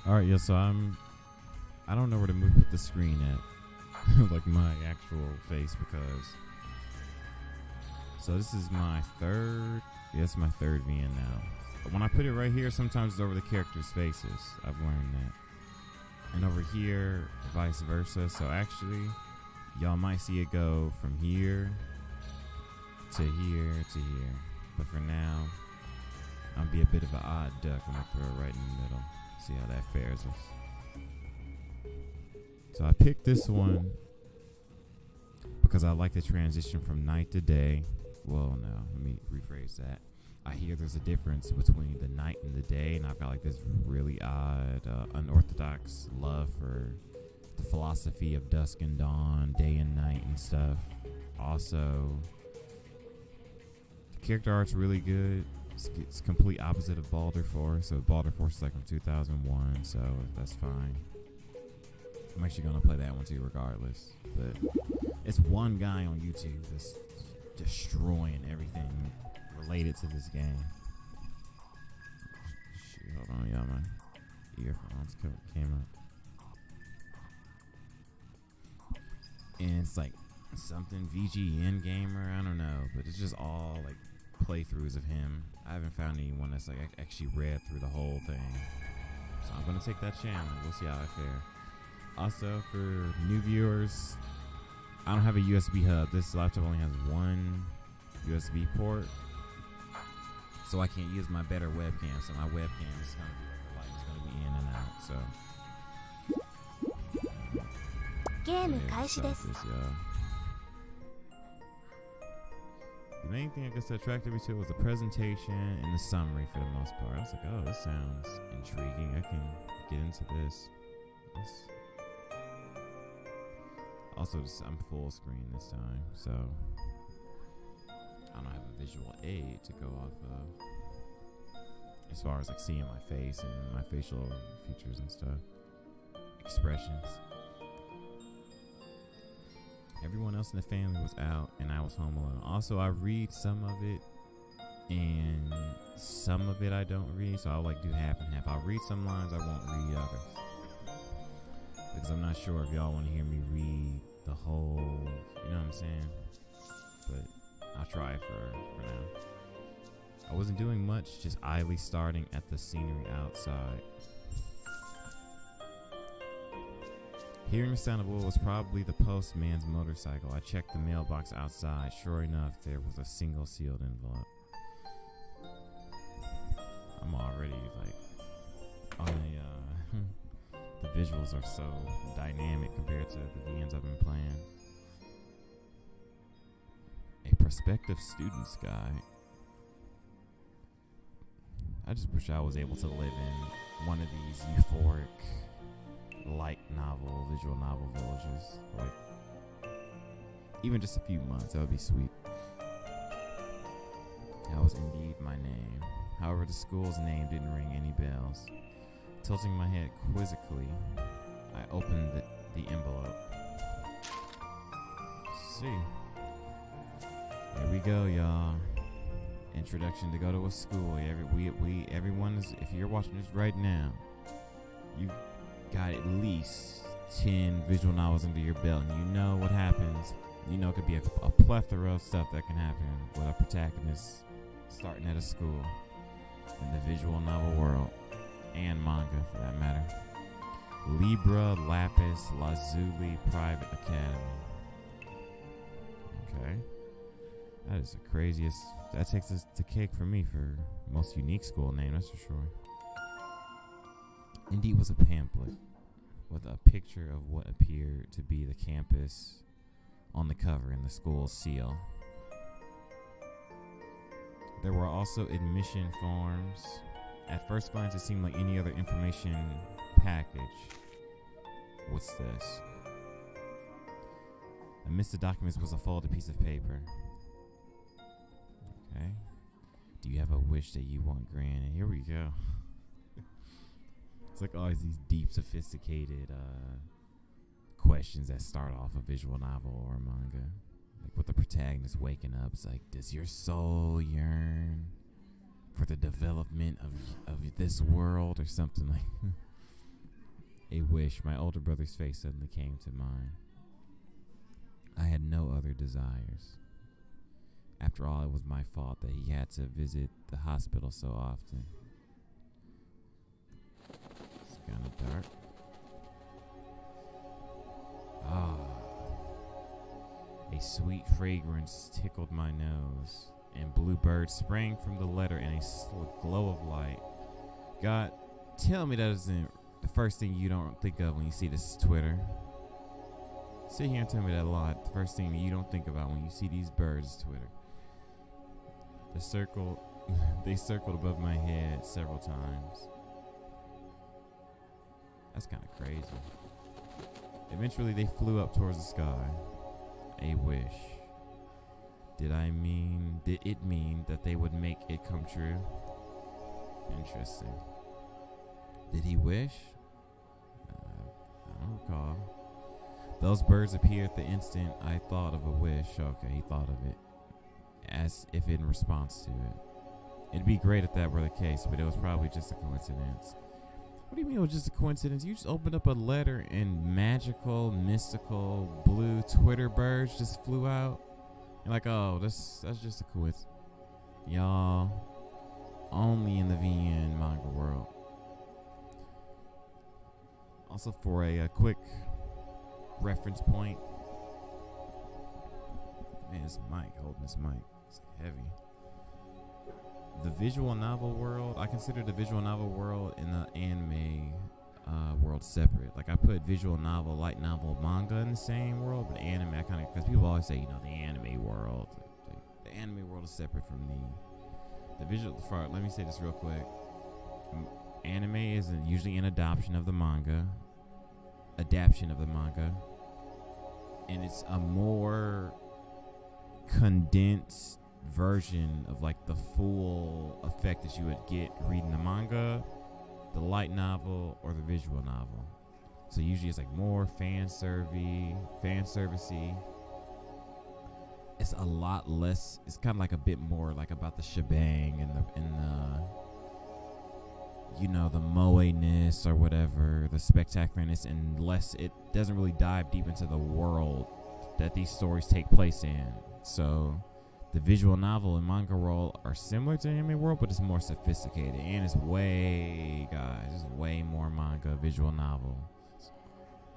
Alright, yeah, so I don't know where to put the screen at. Like my actual face, because so this is my third. Yeah, it's my third VN now. But when I put it right here, sometimes it's over the characters' faces. I've learned that. And over here, vice versa. So actually, y'all might see it go from here to here to here. But for now, I'll be a bit of an odd duck. I'm gonna throw it right in the middle. See how that fares us. So I picked this one because I like the transition from night to day. Well, no, let me rephrase that. I hear there's a difference between the night and the day, and I've got like this really odd, unorthodox love for the philosophy of dusk and dawn, day and night and stuff. Also, the character art's really good. It's complete opposite of Baldur Force. So Baldur Force is like from 2001, so that's fine. I'm actually gonna play that one too regardless. But it's one guy on YouTube that's destroying everything related to this game. Shit, hold on, y'all, my earphones came up. And it's like something VGN gamer, I don't know, but it's just all like playthroughs of him. I haven't found anyone that's like actually read through the whole thing. So I'm gonna take that challenge. We'll see how I fare. Also, for new viewers, I don't have a USB hub. This laptop only has one USB port, so I can't use my better webcam. So my webcam is gonna be like the light is gonna be in and out. So the main thing I guess that attracted me to it was the presentation and the summary for the most part. I was like, oh, this sounds intriguing. I can get into this. Also, I'm full screen this time, so I don't have a visual aid to go off of as far as like seeing my face and my facial features and stuff, expressions. Everyone else in the family was out and I was home alone. Also, I read some of it and some of it I don't read, so I'll like do half and half. I'll read some lines, I won't read others, because I'm not sure if y'all want to hear me read the whole, you know what I'm saying? But I'll try it for now. I wasn't doing much, just idly starting at the scenery outside. Hearing the sound of oil was probably the postman's motorcycle. I checked the mailbox outside. Sure enough, there was a single sealed envelope. I'm already like on a the visuals are so dynamic compared to the VNs I've been playing. A prospective student's guide. I just wish I was able to live in one of these euphoric light novel, visual novel villages. Like, even just a few months, that would be sweet. That was indeed my name. However, the school's name didn't ring any bells. Tilting my head quizzically, I opened the envelope. See. Here we go, y'all. Introduction to go to a school. Everyone is, if you're watching this right now, you got at least 10 visual novels under your belt, and you know what happens. You know it could be a plethora of stuff that can happen with a protagonist starting at a school in the visual novel world. And manga, for that matter. Libra Lapis Lazuli Private Academy. Okay. That is the craziest. That takes us to cake for me for most unique school name, that's for sure. Indeed was a pamphlet with a picture of what appeared to be the campus on the cover and the school's seal. There were also admission forms. At first glance, it seemed like any other information package. What's this? Amidst the documents was a folded piece of paper. Okay. Do you have a wish that you want granted? Here we go. It's like always these deep, sophisticated questions that start off a visual novel or a manga. Like with the protagonist waking up, it's like, does your soul yearn for the development of this world or something like A wish. My older brother's face suddenly came to mind. I had no other desires. After all, it was my fault that he had to visit the hospital so often. It's kind of dark. A sweet fragrance tickled my nose, and blue birds sprang from the letter in a glow of light. God, tell me that isn't the first thing you don't think of when you see this Twitter. Sit here and tell me that a lot. The first thing you don't think about when you see these birds is Twitter. They circled above my head several times. That's kind of crazy. Eventually, they flew up towards the sky. A wish. Did it mean that they would make it come true? Interesting. Did he wish? I don't recall. Those birds appeared the instant I thought of a wish. Okay, he thought of it as if in response to it. It'd be great if that were the case, but it was probably just a coincidence. What do you mean it was just a coincidence? You just opened up a letter and magical, mystical, blue Twitter birds just flew out? You're like, oh, that's just a coincidence. Y'all, only in the VN manga world. Also, for a quick reference point. Man, this mic, holding this mic, it's heavy. The visual novel world, I consider the visual novel world and the anime world separate. Like, I put visual novel, light novel, manga in the same world, but anime, I kind of, because people always say, the anime world. The anime world is separate from the visual. Let me say this real quick. Anime is usually an adaptation of the manga, and it's a more condensed version of like the full effect that you would get reading the manga, the light novel, or the visual novel. So usually it's like more fan servicey. It's a lot less. It's kind of like a bit more like about the shebang and the moe-ness or whatever, the spectacularness, and less. It doesn't really dive deep into the world that these stories take place in. So the visual novel and manga world are similar to the anime world, but it's more sophisticated, and it's way more manga visual novel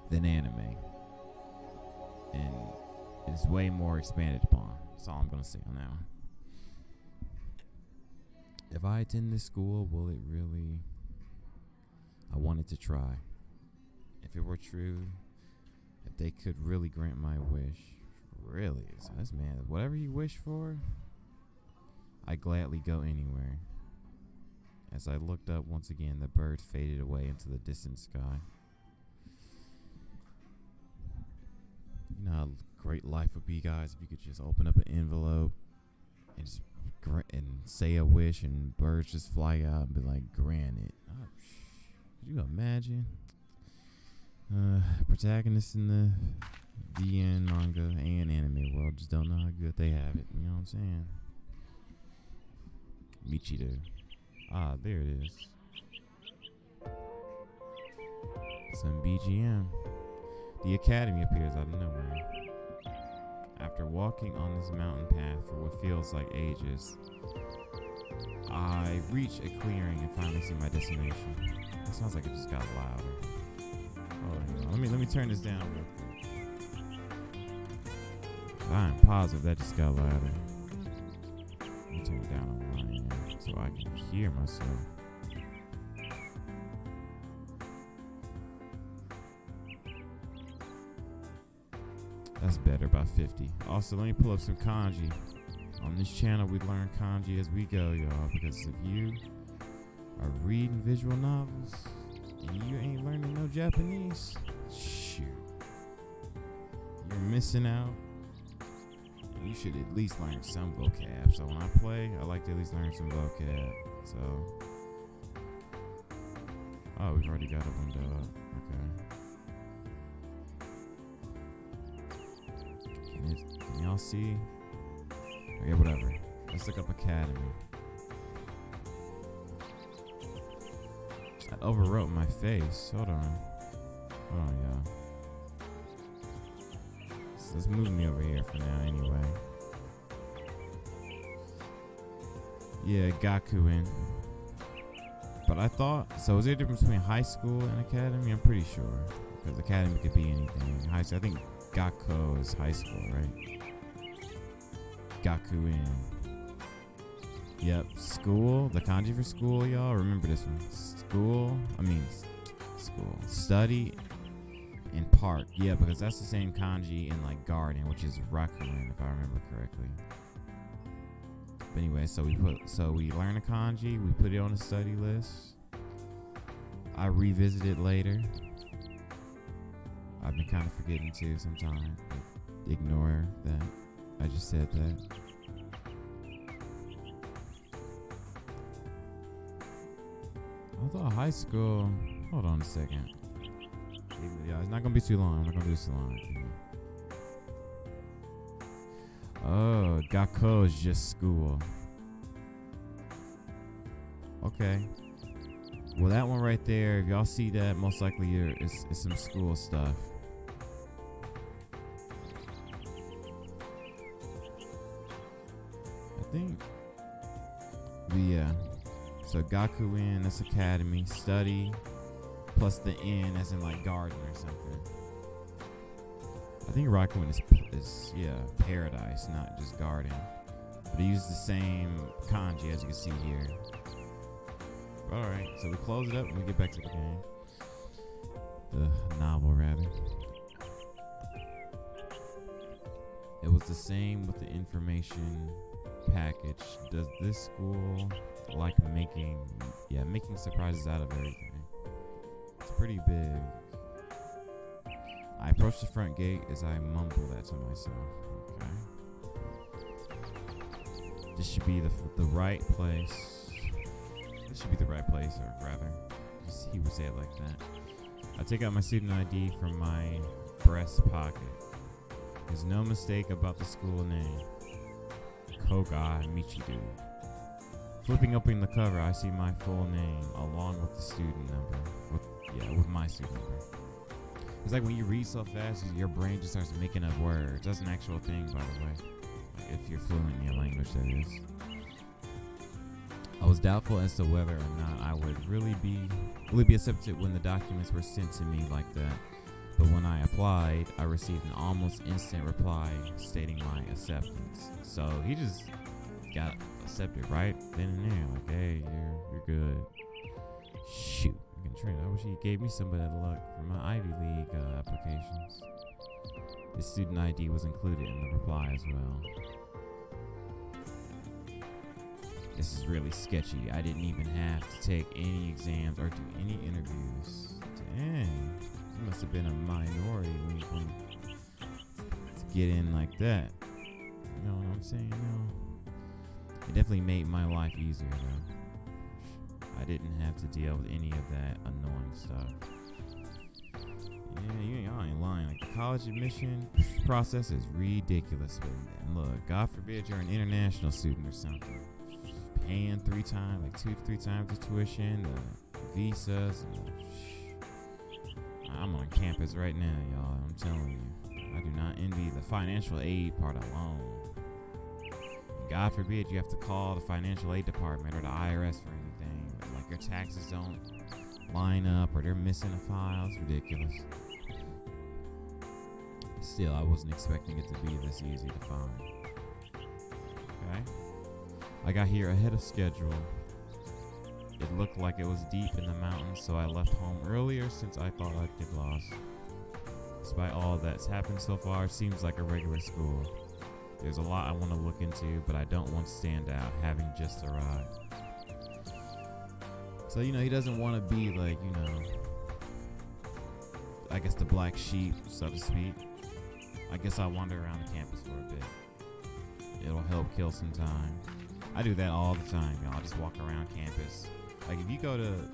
than anime, and it's way more expanded upon. That's all I'm gonna say on that one. If I attend this school, will it really? I wanted to try. If it were true, if they could really grant my wish. Really? So this man, whatever you wish for, I gladly go anywhere. As I looked up once again, the bird faded away into the distant sky. You know how great life would be, guys, if you could just open up an envelope and just say a wish, and birds just fly out and be like, granted. Oh, could you imagine? Protagonists in the VN manga and anime world just don't know how good they have it. You know what I'm saying? Michiru. Ah, there it is. Some BGM. The academy appears out of nowhere. After walking on this mountain path for what feels like ages, I reach a clearing and finally see my destination. It sounds like it just got louder. Hold on, let me turn this down real quick. I'm positive that just got louder. Let me turn it down on my end so I can hear myself. That's better, about 50. Also, let me pull up some kanji. On this channel, we learn kanji as we go, y'all. Because if you are reading visual novels and you ain't learning no Japanese, shoot, you're missing out. And you should at least learn some vocab. So when I play, I like to at least learn some vocab. So, oh, we've already got a window up. Okay. Can y'all see? Okay, whatever. Let's look up academy. I overwrote my face. Hold on. Hold on, y'all. So let's move me over here for now anyway. Yeah, Gakuen. But I thought, so is there a difference between high school and academy? I'm pretty sure. Because academy could be anything. High school, I think Gakko is high school, right? Gakuen. Yep, school. The kanji for school, y'all. Remember this one. School. Study and park. Yeah, because that's the same kanji in like garden, which is rakuen, if I remember correctly. But anyway, so we learn a kanji, we put it on the study list. I revisit it later. I've been kind of forgetting to sometimes. Ignore that. I just said that. I thought high school. Hold on a second. Yeah, it's not gonna be too long. I'm not gonna do this too long. Oh, Gakko is just school. Okay. Well, that one right there, if y'all see that, most likely it's some school stuff. I think. But yeah. So Gakuen, that's academy. Study. Plus the N as in like garden or something. I think Rakuen is paradise, not just garden. But he used the same kanji as you can see here. Alright, so we close it up and we get back to the game. The novel, rather. It was the same with the information package. Does this school like making surprises out of everything? It's pretty big. I approach the front gate as I mumble that to myself. Okay. This should be the right place. This should be the right place, or rather, he would say it like that. I take out my student ID from my breast pocket. There's no mistake about the school name. Tokeijikake. Flipping open the cover, I see my full name along with the student number. With my student number. It's like when you read so fast, your brain just starts making up words. That's an actual thing, by the way. Like if you're fluent in your language, that is. I was doubtful as to whether or not I would really be accepted when the documents were sent to me like that. But when I applied, I received an almost instant reply stating my acceptance. So he just got accepted right then and there. Like, hey, you're good. Shoot. I wish he gave me some of that luck for my Ivy League applications. The student ID was included in the reply as well. This is really sketchy. I didn't even have to take any exams or do any interviews. Dang, you must have been a minority when you come to get in like that. You know what I'm saying? No. It definitely made my life easier though. I didn't have to deal with any of that annoying stuff. Yeah, y'all ain't lying. Like the college admission process is ridiculous. But look, God forbid you're an international student or something. Paying 2 to 3 times the tuition, the visas. I'm on campus right now, y'all. I'm telling you. I do not envy the financial aid part alone. God forbid you have to call the financial aid department or the IRS for anything. Like your taxes don't line up or they're missing a file. It's ridiculous. Still, I wasn't expecting it to be this easy to find. Okay. I got here ahead of schedule. It looked like it was deep in the mountains, so I left home earlier since I thought I'd get lost. Despite all that's happened so far, it seems like a regular school. There's a lot I want to look into, but I don't want to stand out, having just arrived. So, he doesn't want to be like, I guess the black sheep, so to speak. I guess I'll wander around the campus for a bit. It'll help kill some time. I do that all the time, y'all. I just walk around campus. Like, if you go to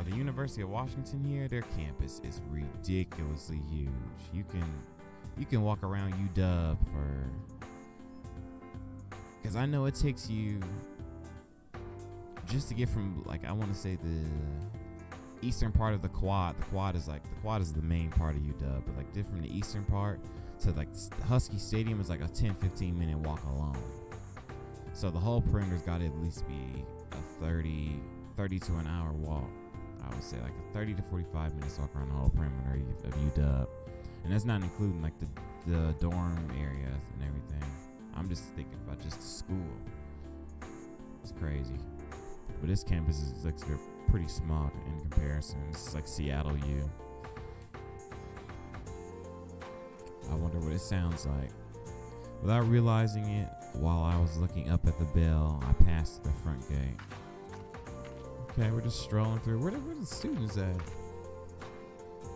the University of Washington here, their campus is ridiculously huge. You can walk around UW because I know it takes you just to get from, like, I want to say eastern part of the quad. The quad is the main part of UW, but like different from the eastern part to like Husky Stadium is like a 10-15 minute walk alone. So the whole perimeter's got to at least be a 30 to an hour walk. I would say like a 30 to 45 minutes walk around the whole perimeter of UW, and that's not including like the dorm areas and everything. I'm just thinking about just the school. It's crazy, but this campus looks pretty small in comparison. It's like Seattle U. I wonder what it sounds like. Without realizing it, while I was looking up at the bell, I passed the front gate. Okay, we're just strolling through. Where the students at?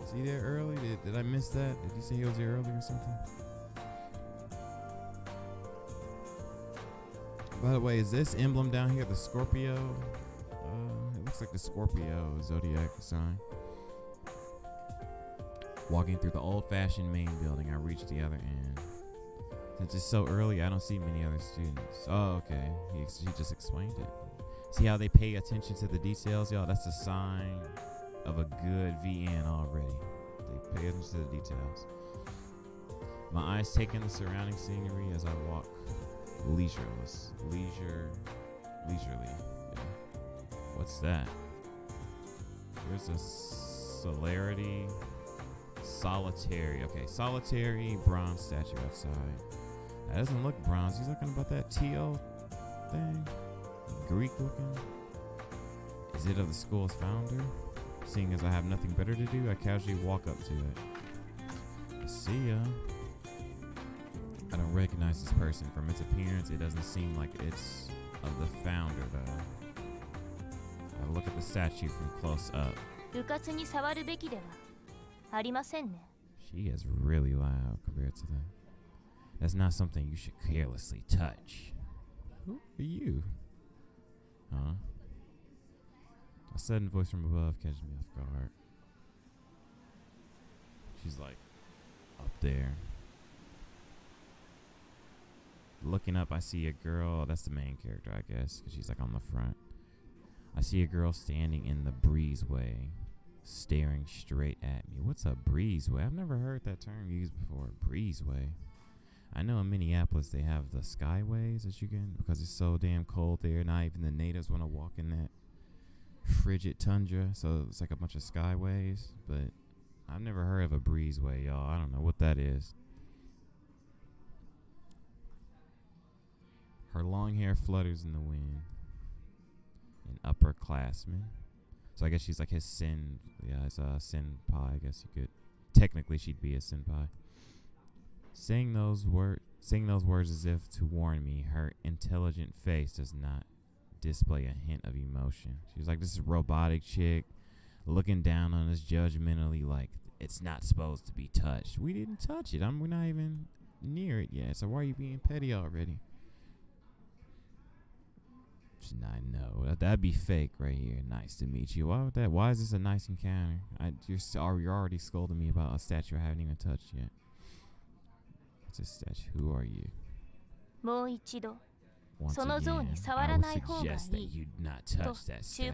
Is he there early? Did I miss that? Did you say he was there early or something? By the way, is this emblem down here the Scorpio? It looks like the Scorpio zodiac sign. Walking through the old-fashioned main building, I reached the other end. Since it's so early, I don't see many other students. Oh, okay. He just explained it. See how they pay attention to the details, y'all? That's a sign of a good VN already. They pay attention to the details. My eyes take in the surrounding scenery as I walk leisurely. Yeah. What's that? There's a solitary. Okay, solitary bronze statue outside. That doesn't look bronze. He's looking about that teal thing. Greek looking. Is it of the school's founder? Seeing as I have nothing better to do, I casually walk up to it. See ya. I don't recognize this person. From its appearance, it doesn't seem like it's of the founder, though. I look at the statue from close up. She is really loud compared to that. That's not something you should carelessly touch. Who are you? Huh? A sudden voice from above catches me off guard. She's like up there. Looking up, I see a girl. That's the main character, I guess, because she's like on the front. I see a girl standing in the breezeway, staring straight at me. What's a breezeway? I've never heard that term used before. Breezeway. I know in Minneapolis they have the skyways that you can, because it's so damn cold there. Not even the natives want to walk in that frigid tundra, so it's like a bunch of skyways. But I've never heard of a breezeway, y'all. I don't know what that is. Her long hair flutters in the wind. An upperclassman. So I guess she's like his it's a senpai. I guess you could, technically she'd be a senpai. Saying those words as if to warn me, her intelligent face does not display a hint of emotion. She's like, this is robotic chick looking down on us judgmentally like it's not supposed to be touched. We didn't touch it. We're not even near it yet. So why are you being petty already? I know that'd be fake right here. Nice to meet you. Why would that? Why is this a nice encounter? You're already scolding me about a statue I haven't even touched yet. What's this statue? Who are you? Once again, I would suggest that you not touch that statue.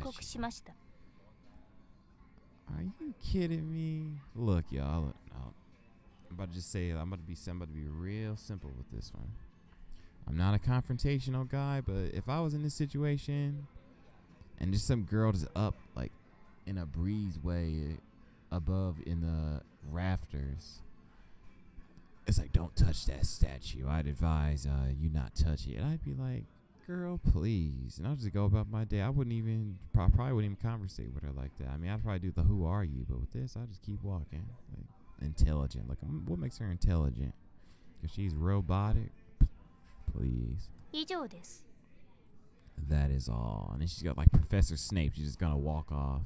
Are you kidding me? Look, y'all. I'm about to be real simple with this one. I'm not a confrontational guy, but if I was in this situation and just some girl just up like in a breezeway above in the rafters, it's like, don't touch that statue. I'd advise you not touch it. And I'd be like, girl, please. And I'll just go about my day. I probably wouldn't even conversate with her like that. I mean, I'd probably do the who are you, but with this, I'll just keep walking. Like, intelligent. Like, what makes her intelligent? Because she's robotic. Please. That is all. And then she's got like Professor Snape. She's just gonna walk off.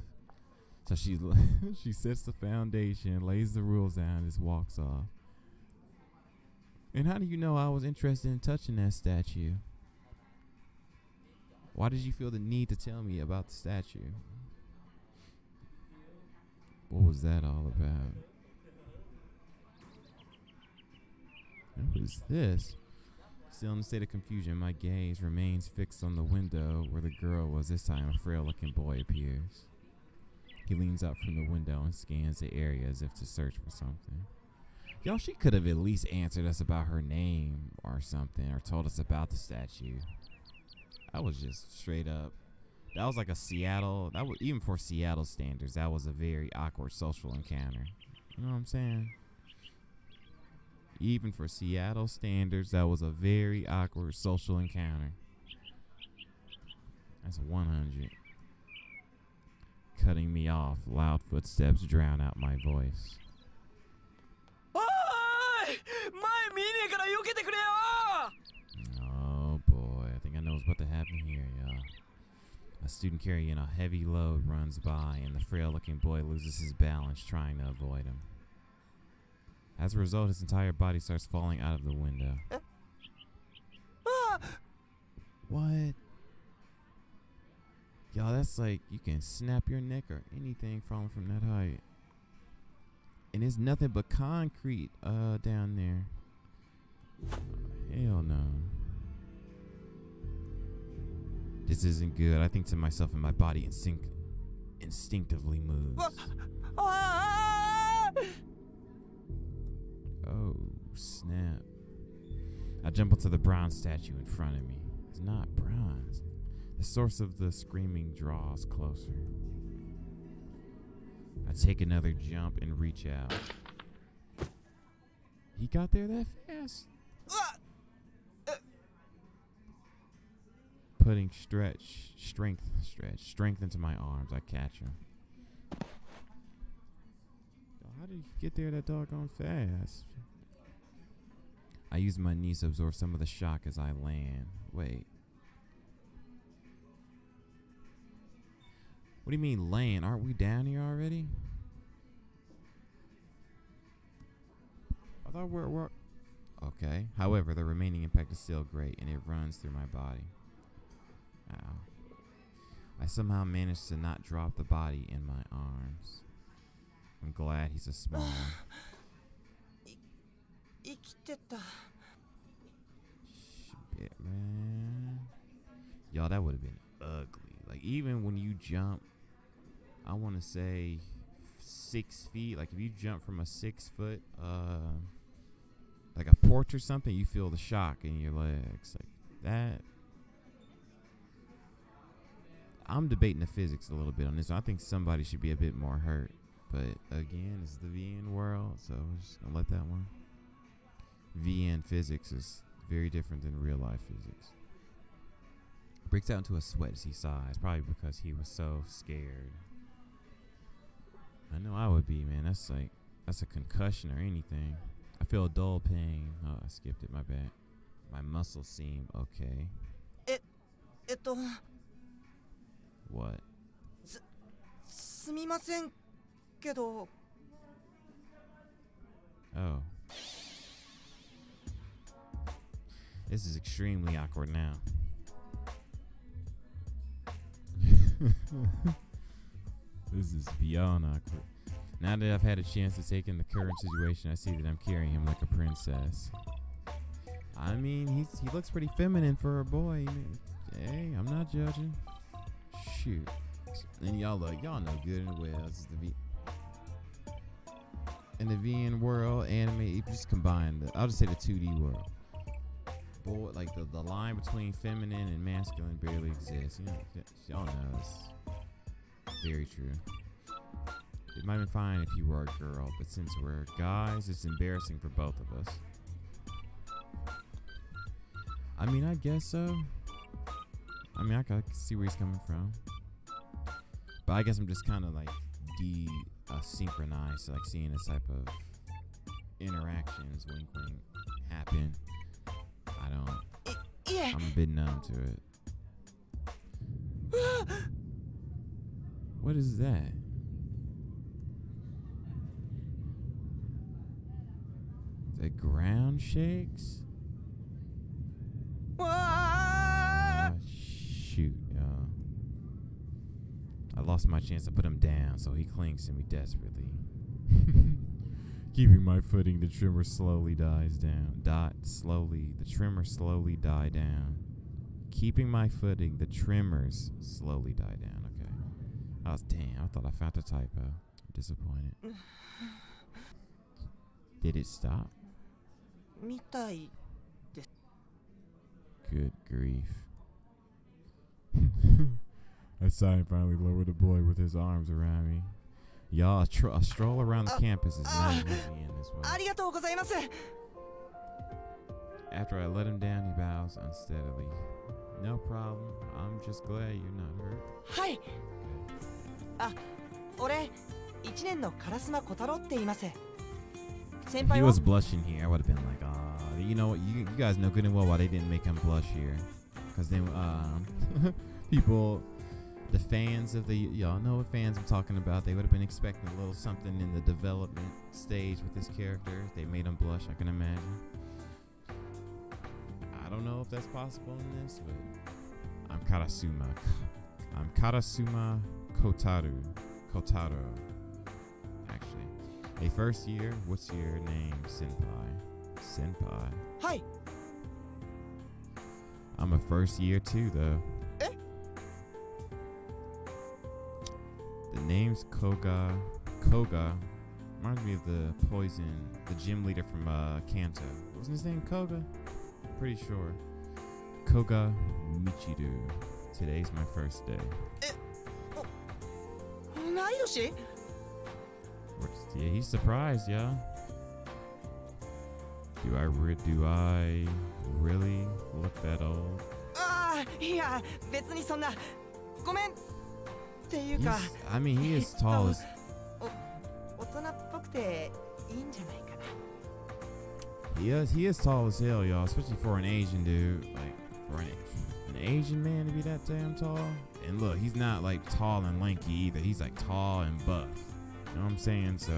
So she sets the foundation, lays the rules down, and just walks off. And how do you know I was interested in touching that statue? Why did you feel the need to tell me about the statue? What was that all about? What is this? Still in a state of confusion, my gaze remains fixed on the window where the girl was. This time, a frail-looking boy appears. He leans out from the window and scans the area as if to search for something. Yo, she could have at least answered us about her name or something, or told us about the statue. That was just straight up. That was like a Seattle. That was, even for Seattle standards, that was a very awkward social encounter. You know what I'm saying? Even for Seattle standards, that was a very awkward social encounter. That's 100. Cutting me off. Loud footsteps drown out my voice. Oh boy, I think I know what's about to happen here, y'all. A student carrying a heavy load runs by, and the frail-looking boy loses his balance trying to avoid him. As a result, his entire body starts falling out of the window. What? Y'all, that's like you can snap your neck or anything falling from that height. And it's nothing but concrete down there. Hell no. This isn't good. I think to myself, and my body instinctively moves. Oh, snap. I jump onto the bronze statue in front of me. It's not bronze. The source of the screaming draws closer. I take another jump and reach out. He got there that fast? Putting strength into my arms. I catch him. How did you get there that doggone fast? I use my knees to absorb some of the shock as I land. Wait. What do you mean land? Aren't we down here already? I thought we're okay. However, the remaining impact is still great, and it runs through my body. Ow. I somehow managed to not drop the body in my arms. I'm glad he's a small. Shit, man. Y'all, that would have been ugly. Like, even when you jump, I want to say 6 feet. Like, if you jump from a 6 foot, like a porch or something, you feel the shock in your legs. Like, that. I'm debating the physics a little bit on this one. I think somebody should be a bit more hurt. But again, it's the VN world, so I'm just gonna let that one. VN physics is very different than real life physics. Breaks out into a sweat as he sighs, probably because he was so scared. I know I would be, man. That's a concussion or anything. I feel a dull pain. Oh, I skipped it. My bad. My muscles seem okay. What? すみませんけど。Oh. This is extremely awkward now. This is beyond awkward. Now that I've had a chance to take in the current situation, I see that I'm carrying him like a princess. I mean, he looks pretty feminine for a boy. Hey, I'm not judging. Shoot. And y'all know good and well. This is in the VN world, anime, you just combine I'll just say the 2D world. Boy, like the line between feminine and masculine barely exists. You know, y'all know it's very true. It might have been fine if you were a girl, but since we're guys, it's embarrassing for both of us. I mean, I guess so. I mean, I can see where he's coming from. But I guess I'm just kind of like synchronized, so like seeing this type of interactions, wink wink, happen. I'm a bit numb to it. What is that? The ground shakes? Shoot, y'all. I lost my chance to put him down, so he clings to me desperately. Keeping my footing, the tremor slowly dies down. The tremors slowly die down. Keeping my footing, the tremors slowly die down. Okay. Damn, I thought I found a typo. I'm disappointed. Did it stop? みたい。 Good grief. I sign finally lowered the boy with his arms around me. Y'all, a stroll around the campus is not easy in this way. ありがとうございます。 After I let him down, he bows unsteadily. No problem. I'm just glad you're not hurt. はい。あ、俺1年の烏間小太郎って言います。先 If 輩 he は was blushing here, I would have been like, you know what? You guys know good and well why they didn't make him blush here. Because then, people, the fans of y'all know what fans I'm talking about. They would have been expecting a little something in the development stage with this character. They made him blush, I can imagine. I don't know if that's possible in this, but I'm Karasuma Kotaro. Actually, a first year. What's your name, Senpai? はい。 I'm a first year too, though. Eh? The name's Koga reminds me of the gym leader from Kanto. Wasn't his name Koga? Pretty sure. Koga Michiru. Today's my first day. 同い年？ Yeah, he's surprised, yeah. Do I really look that old? ああ、いや、別にそんな。ごめん。っていうか。I mean, he is tall as. 大人っぽくていいんじゃないかな。He is tall as hell, y'all, especially for an Asian dude. Like, for an Asian man to be that damn tall. And look, he's not like tall and lanky either. He's like tall and buff. You know what I'm saying? So,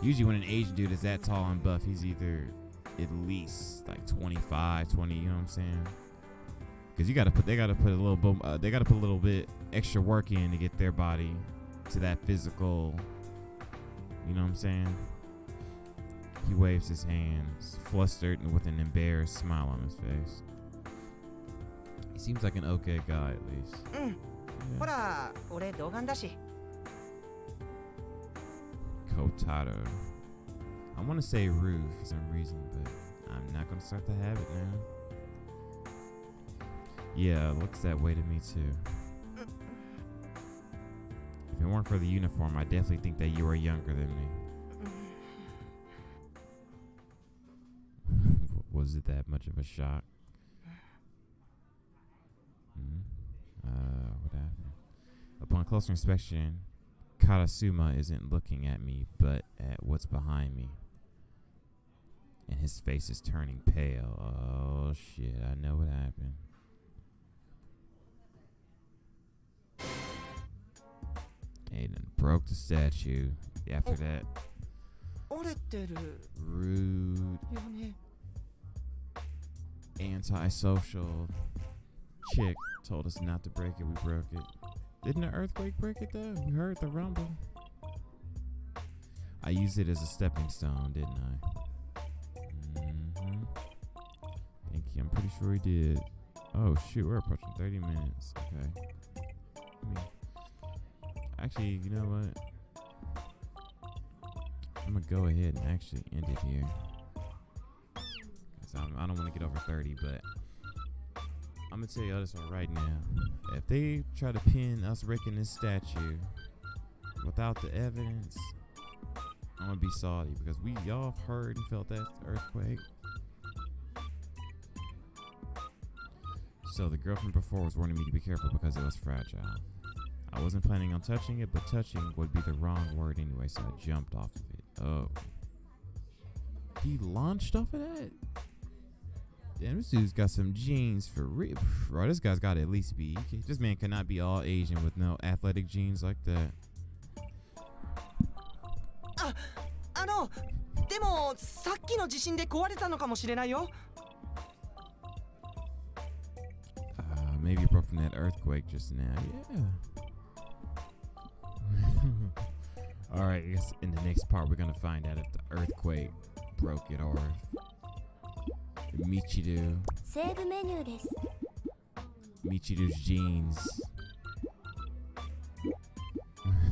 usually when an Asian dude is that tall and buff, he's either at least like 25, 20, you know what I'm saying? Because they gotta put a little bit extra work in to get their body to that physical, you know what I'm saying? He waves his hands, flustered and with an embarrassed smile on his face. He seems like an okay guy at least. うん。ほら、俺童顔だし。 Kotaro. I want to say rude for some reason, but I'm not going to start the habit now. Yeah, it looks that way to me too. If it weren't for the uniform, I definitely think that you are younger than me. Was it that much of a shock? What happened? Upon closer inspection, Karasuma isn't looking at me, but at what's behind me. And his face is turning pale. Oh shit, I know what happened. Aiden broke the statue. After that, 折れてる rude, よね。 antisocial chick told us not to break it. We broke it. Didn't the earthquake break it though? We heard the rumble. I used it as a stepping stone, didn't I? Thank you. I'm pretty sure we did. Oh shoot, we're approaching 30 minutes. Okay. Actually, you know what? I'm gonna go ahead and actually end it here. I don't want to get over 30, but I'm gonna tell y'all this one right now. If they try to pin us breaking this statue without the evidence, I'm gonna be salty because y'all heard and felt that earthquake. So the girl from before was warning me to be careful because it was fragile. I wasn't planning on touching it, but touching would be the wrong word anyway, so I jumped off of it. Oh. He launched off of that? Damn, this dude's got some genes for real. Bro, this guy's got to at least be. This man cannot be all Asian with no athletic genes like that. でもさっきの地震で壊れたのかもしれないよ。Maybe it broke from that earthquake just now. Yeah. Alright, I guess in the next part we're gonna find out if the earthquake broke it or Michiru. セーブメニューです。 Michiru's genes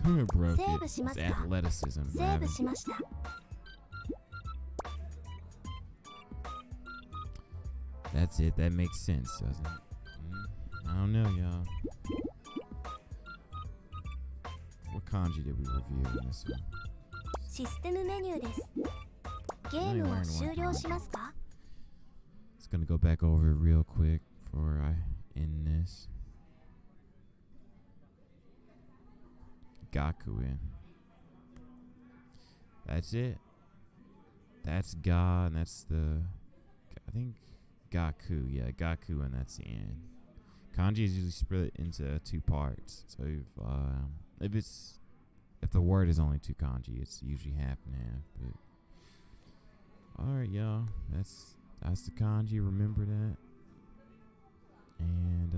Broke セー it. ブしま It's すか athleticism. セーブしました That's it. That makes sense, doesn't it? I don't know, y'all. What kanji did we review in this one? システムメニューですゲームを終了しますか Just gonna go back over it real quick before I end this. Gakuen. That's it. That's Ga, and that's the, I think, Gaku. Yeah, Gaku, and that's the end. Kanji is usually split into 2 parts. So if the word is only 2 kanji, it's usually half and half. But all right, y'all. That's the kanji. Remember that. And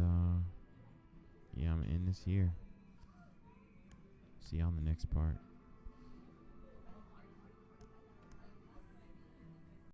yeah, I'm gonna end this here. See you on the next part.